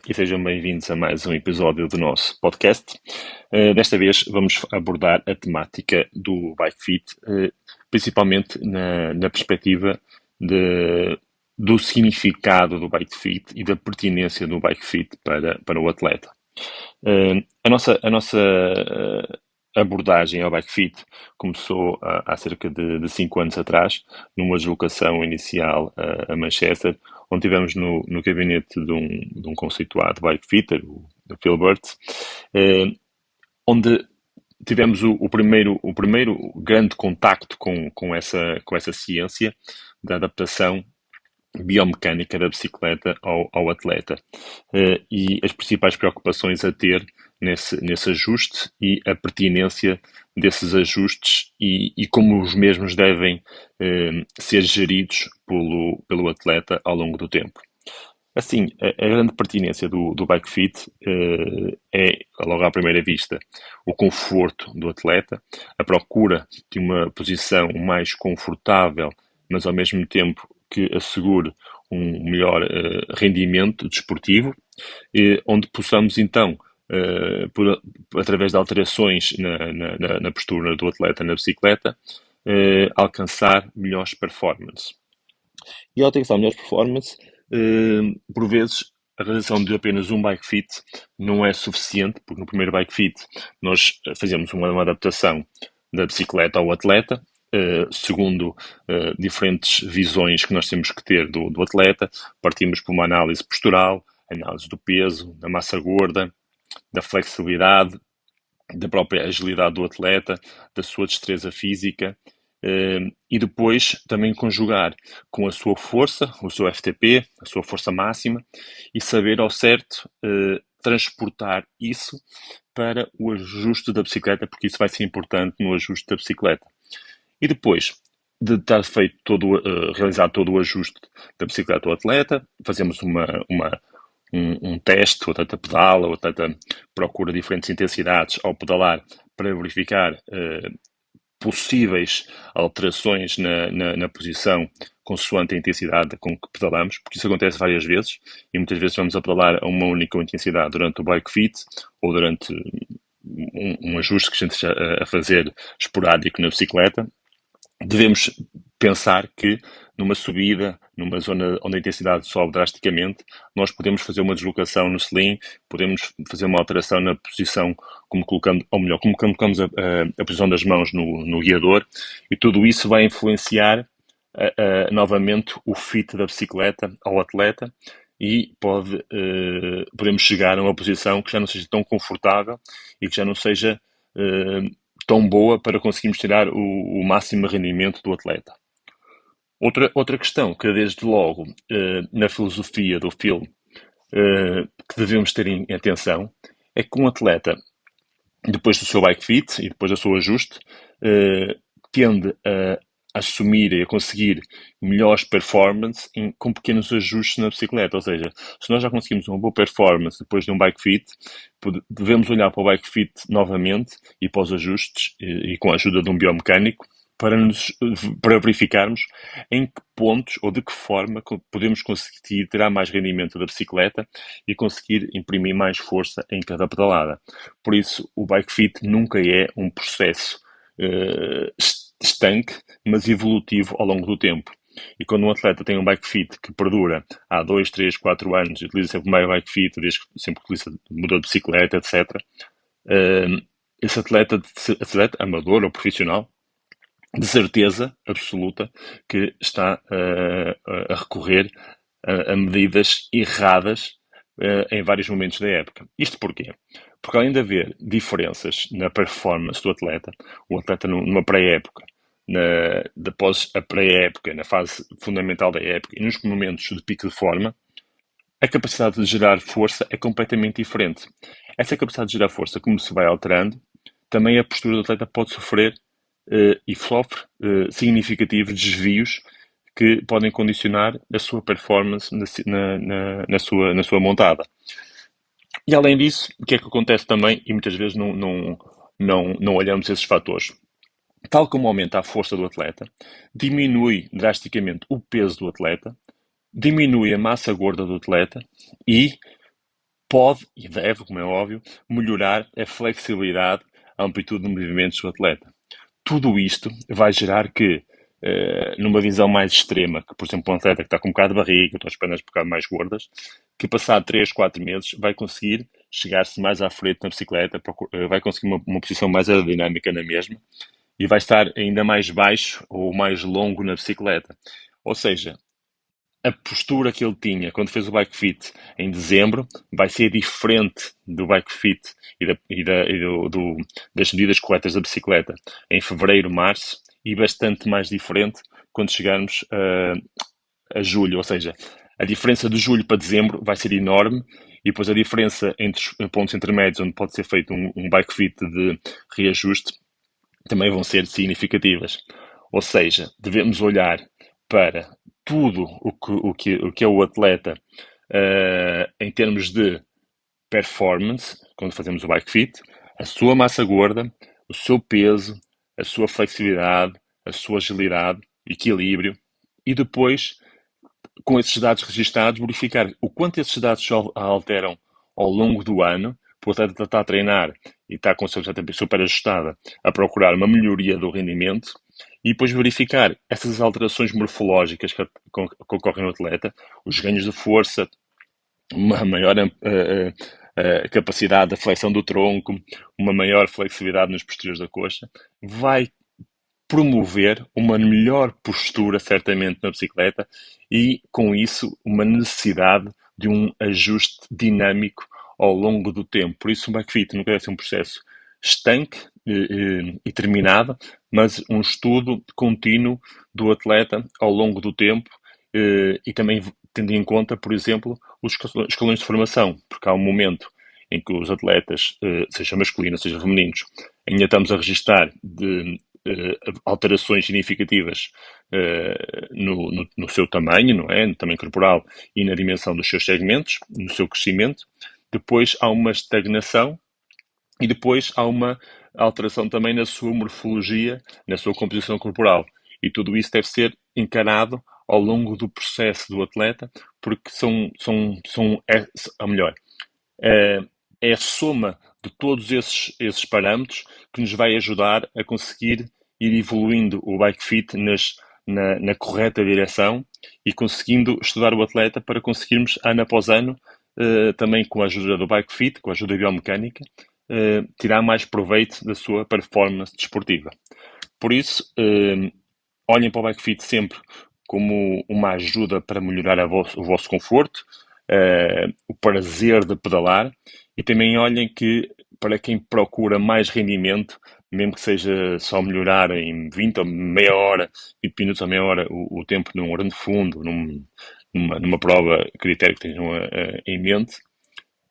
e sejam bem-vindos a mais um episódio do nosso podcast. Desta vez vamos abordar a temática do Bike Fit, principalmente na perspectiva de- do significado do Bike Fit e da pertinência do Bike Fit para o atleta. A nossa abordagem ao Bike Fit começou há cerca de 5 anos atrás, numa deslocação inicial a Manchester, onde tivemos no gabinete de um conceituado bike fitter, o Phil Burt, onde tivemos o primeiro grande contacto com essa ciência da adaptação biomecânica da bicicleta ao atleta, e as principais preocupações a ter nesse ajuste e a pertinência desses ajustes e como os mesmos devem ser geridos pelo atleta ao longo do tempo. Assim, a grande pertinência do Bike Fit é, logo à primeira vista, o conforto do atleta, a procura de uma posição mais confortável, mas ao mesmo tempo que assegure um melhor rendimento desportivo, onde possamos então, através de alterações na postura do atleta na bicicleta, alcançar melhores performances. E ao alcançar melhores performances, por vezes a realização de apenas um bike fit não é suficiente, porque no primeiro bike fit nós fazemos uma adaptação da bicicleta ao atleta, segundo diferentes visões que nós temos que ter do atleta. Partimos por uma análise postural, análise do peso, da massa gorda, da flexibilidade, da própria agilidade do atleta, da sua destreza física, e depois também conjugar com a sua força, o seu FTP, a sua força máxima, e saber ao certo transportar isso para o ajuste da bicicleta, porque isso vai ser importante no ajuste da bicicleta. E depois de estar feito realizado todo o ajuste da bicicleta ao atleta, fazemos um teste, o atleta pedala, o atleta procura diferentes intensidades ao pedalar para verificar possíveis alterações na posição consoante a intensidade com que pedalamos, porque isso acontece várias vezes e muitas vezes vamos a pedalar a uma única intensidade durante o bike fit ou durante um ajuste que a gente esteja a fazer esporádico na bicicleta. Devemos pensar que numa subida, numa zona onde a intensidade sobe drasticamente, nós podemos fazer uma deslocação no sling, podemos fazer uma alteração na posição, como colocamos a posição das mãos no guiador, e tudo isso vai influenciar novamente o fit da bicicleta ao atleta e podemos chegar a uma posição que já não seja tão confortável e que já não seja tão boa para conseguirmos tirar o máximo rendimento do atleta. Outra questão que, desde logo, na filosofia do filme, que devemos ter em atenção, é que um atleta, depois do seu bike fit e depois do seu ajuste, tende a assumir e a conseguir melhores performances com pequenos ajustes na bicicleta. Ou seja, se nós já conseguimos uma boa performance depois de um bike fit, devemos olhar para o bike fit novamente e para os ajustes e com a ajuda de um biomecânico para verificarmos em que pontos ou de que forma podemos conseguir tirar mais rendimento da bicicleta e conseguir imprimir mais força em cada pedalada. Por isso, o bike fit nunca é um processo estanque, mas evolutivo ao longo do tempo. E quando um atleta tem um bike fit que perdura há 2, 3, 4 anos e utiliza sempre o mesmo bike fit, sempre que utiliza, muda de bicicleta, etc., esse atleta amador ou profissional, de certeza absoluta que está a recorrer a medidas erradas em vários momentos da época. Isto porquê? Porque além de haver diferenças na performance do atleta, o atleta numa pré-época, após a pré-época, na fase fundamental da época e nos momentos de pico de forma, a capacidade de gerar força é completamente diferente. Essa capacidade de gerar força, como se vai alterando, também a postura do atleta pode sofrer e sofre significativos desvios que podem condicionar a sua performance na sua montada. E além disso, o que é que acontece também, e muitas vezes não olhamos esses fatores? Tal como aumenta a força do atleta, diminui drasticamente o peso do atleta, diminui a massa gorda do atleta e pode e deve, como é óbvio, melhorar a flexibilidade, a amplitude de movimentos do atleta. Tudo isto vai gerar que, numa visão mais extrema, que por exemplo um atleta que está com um bocado de barriga, ou as pernas um bocado mais gordas, que passado 3, 4 meses vai conseguir chegar-se mais à frente na bicicleta, vai conseguir uma posição mais aerodinâmica na mesma e vai estar ainda mais baixo ou mais longo na bicicleta. Ou seja, a postura que ele tinha quando fez o bike fit em dezembro vai ser diferente do bike fit das medidas corretas da bicicleta em fevereiro, março e bastante mais diferente quando chegarmos a julho. Ou seja, a diferença de julho para dezembro vai ser enorme e depois a diferença entre os pontos intermédios onde pode ser feito um bike fit de reajuste também vão ser significativas. Ou seja, devemos olhar para tudo o que é o atleta em termos de performance, quando fazemos o bike fit, a sua massa gorda, o seu peso, a sua flexibilidade, a sua agilidade, equilíbrio, e depois, com esses dados registados, verificar o quanto esses dados alteram ao longo do ano. O atleta está a treinar e está com a sua super ajustada a procurar uma melhoria do rendimento e depois verificar essas alterações morfológicas que ocorrem no atleta, os ganhos de força, uma maior capacidade da flexão do tronco, uma maior flexibilidade nos posteriores da coxa, vai promover uma melhor postura, certamente, na bicicleta e, com isso, uma necessidade de um ajuste dinâmico ao longo do tempo. Por isso, o bike fit nunca deve ser um processo estanque e terminado, mas um estudo contínuo do atleta ao longo do tempo e também tendo em conta, por exemplo, os escalões de formação, porque há um momento em que os atletas, seja masculinos, seja femininos, ainda estamos a registar de alterações significativas no seu tamanho, não é? No tamanho corporal e na dimensão dos seus segmentos, no seu crescimento. Depois há uma estagnação e depois há uma alteração também na sua morfologia, na sua composição corporal. E tudo isso deve ser encarado ao longo do processo do atleta, porque ou melhor, é a soma de todos esses parâmetros que nos vai ajudar a conseguir ir evoluindo o bike fit na correta direção e conseguindo estudar o atleta para conseguirmos, ano após ano, também com a ajuda do bike fit, com a ajuda biomecânica, tirar mais proveito da sua performance desportiva. Por isso, olhem para o bike fit sempre como uma ajuda para melhorar o vosso conforto, o prazer de pedalar e também olhem que para quem procura mais rendimento, mesmo que seja só melhorar em 20 ou meia hora, 20 minutos ou meia hora o tempo num grande fundo, numa prova critério que tenham em mente,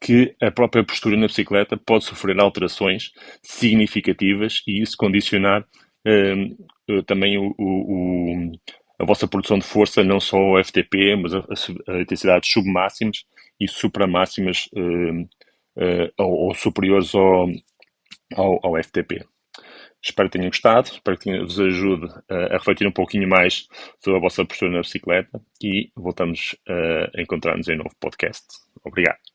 que a própria postura na bicicleta pode sofrer alterações significativas e isso condicionar também a vossa produção de força, não só ao FTP, mas a intensidades submáximas e supramáximas ou superiores ao FTP. Espero que tenham gostado, espero que vos ajude a refletir um pouquinho mais sobre a vossa postura na bicicleta e voltamos a encontrar-nos em um novo podcast. Obrigado.